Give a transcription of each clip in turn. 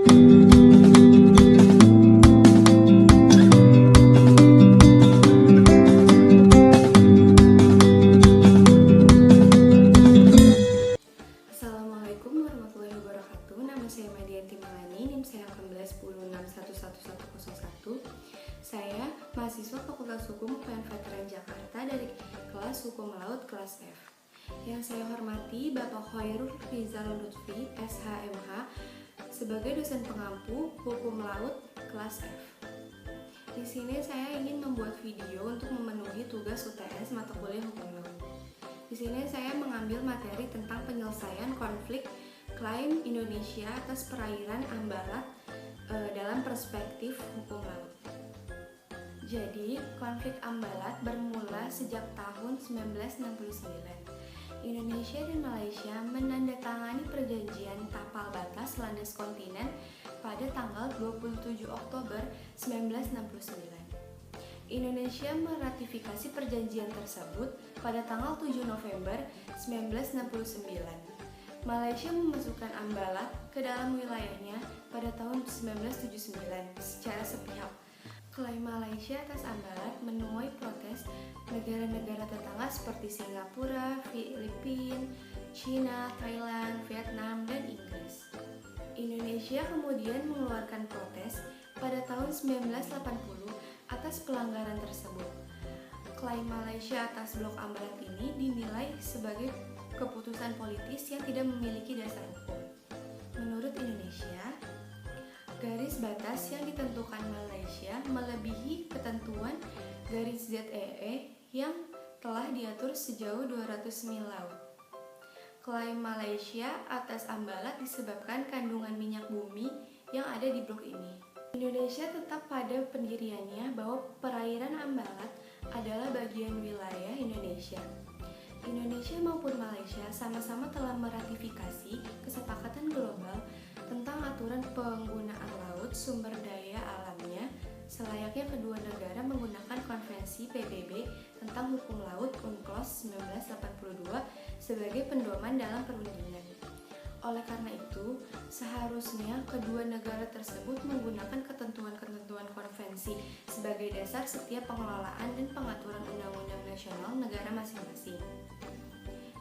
Assalamualaikum warahmatullahi wabarakatuh. Nama saya Madianti Malani, NIM saya 1810611101. Saya mahasiswa Fakultas Hukum UPN Veteran Jakarta dari kelas Hukum Laut kelas F. Yang saya hormati Bapak Khairul Rizal Lutfi, SHMH, sebagai dosen pengampu Hukum Laut kelas F. Di sini saya ingin membuat video untuk memenuhi tugas UTS mata kuliah Hukum Laut. Di sini saya mengambil materi tentang penyelesaian konflik klaim Indonesia atas perairan Ambalat dalam perspektif hukum laut. Jadi, konflik Ambalat bermula sejak tahun 1969. Indonesia dan Malaysia menandatangani perjanjian tapal batas landas kontinen pada tanggal 27 Oktober 1969. Indonesia meratifikasi perjanjian tersebut pada tanggal 7 November 1969. Malaysia memasukkan Ambalat ke dalam wilayahnya pada tahun 1979 secara sepihak. Klaim Malaysia atas Ambalat menuai protes negara-negara tetangga seperti Singapura, Filipina, China, Thailand, Vietnam, dan Inggris. Indonesia kemudian mengeluarkan protes pada tahun 1980 atas pelanggaran tersebut. Klaim Malaysia atas Blok Ambalat ini dinilai sebagai keputusan politis yang tidak memiliki dasar hukum. Menurut Indonesia, garis batas yang ditentukan Malaysia melebihi ketentuan garis ZEE yang telah diatur sejauh 200 mil laut. Klaim Malaysia atas Ambalat disebabkan kandungan minyak bumi yang ada di blok ini. Indonesia tetap pada pendiriannya bahwa perairan Ambalat adalah bagian wilayah Indonesia. Indonesia maupun Malaysia sama-sama telah meratifikasi kesepakatan global tentang aturan penggunaan laut sumber daya alamnya selayaknya kedua negara menggunakan konvensi PBB tentang hukum laut UNCLOS 1982 sebagai pedoman dalam perundingan. Oleh karena itu, seharusnya kedua negara tersebut menggunakan ketentuan-ketentuan konvensi sebagai dasar setiap pengelolaan dan pengaturan undang-undang nasional negara masing-masing.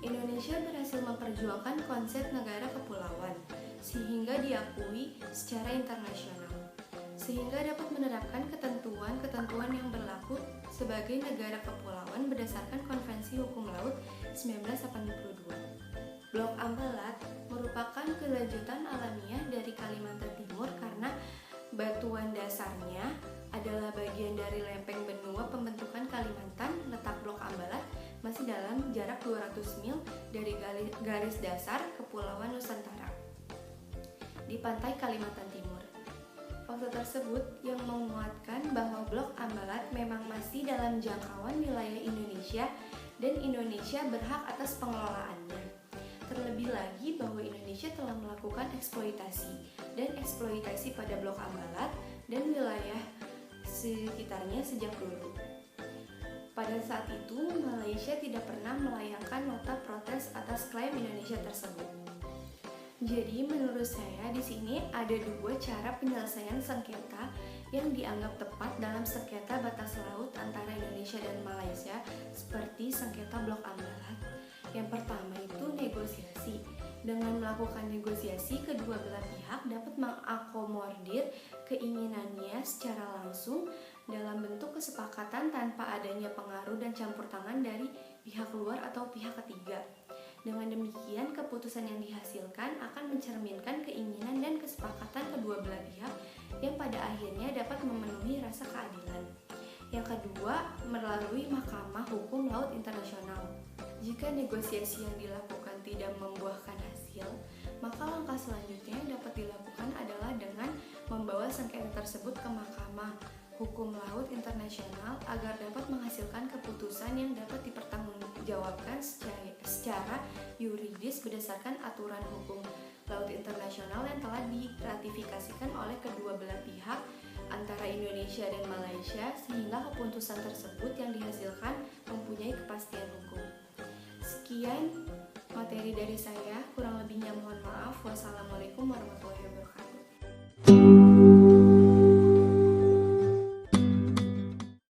Indonesia berhasil memperjuangkan konsep negara kepulauan sehingga diakui secara internasional, sehingga dapat menerapkan ketentuan-ketentuan yang berlaku sebagai negara kepulauan berdasarkan Konvensi Hukum Laut 1982. Blok Ambalat merupakan kelanjutan alamiah dari Kalimantan Timur karena batuan dasarnya adalah bagian dari lempeng benua pembentukan Kalimantan. Letak Blok Ambalat masih dalam jarak 200 mil dari garis dasar Kepulauan Nusantara di pantai Kalimantan Timur. Fakta tersebut yang menguatkan bahwa Blok Ambalat memang masih dalam jangkauan wilayah Indonesia dan Indonesia berhak atas pengelolaannya. Terlebih lagi bahwa Indonesia telah melakukan eksploitasi pada Blok Ambalat dan wilayah sekitarnya sejak dulu. Pada saat itu, Malaysia tidak pernah melayangkan nota protes atas klaim Indonesia tersebut. Jadi, menurut saya di sini ada dua cara penyelesaian sengketa yang dianggap tepat dalam sengketa batas laut antara Indonesia dan Malaysia seperti sengketa Blok Ambalat. Yang pertama itu negosiasi. Dengan melakukan negosiasi, kedua belah pihak dapat mengakomodir keinginannya secara langsung dalam bentuk kesepakatan tanpa adanya pengaruh dan campur tangan dari pihak luar atau pihak ketiga. Dengan demikian, keputusan yang dihasilkan akan mencerminkan keinginan dan kesepakatan kedua belah pihak yang pada akhirnya dapat memenuhi rasa keadilan. Yang kedua, melalui Mahkamah Hukum Laut Internasional. Jika negosiasi yang dilakukan tidak membuahkan hasil, maka langkah selanjutnya yang dapat dilakukan adalah dengan membawa sengketa tersebut ke Mahkamah Hukum Laut Internasional agar dapat menghasilkan keputusan yang dapat dipertanggungjawabkan secara yuridis berdasarkan aturan hukum laut internasional yang telah diratifikasikan oleh kedua belah pihak antara Indonesia dan Malaysia, sehingga keputusan tersebut yang dihasilkan mempunyai kepastian hukum. Sekian materi dari saya, kurang lebihnya mohon maaf. Wassalamualaikum warahmatullahi wabarakatuh. Thank you.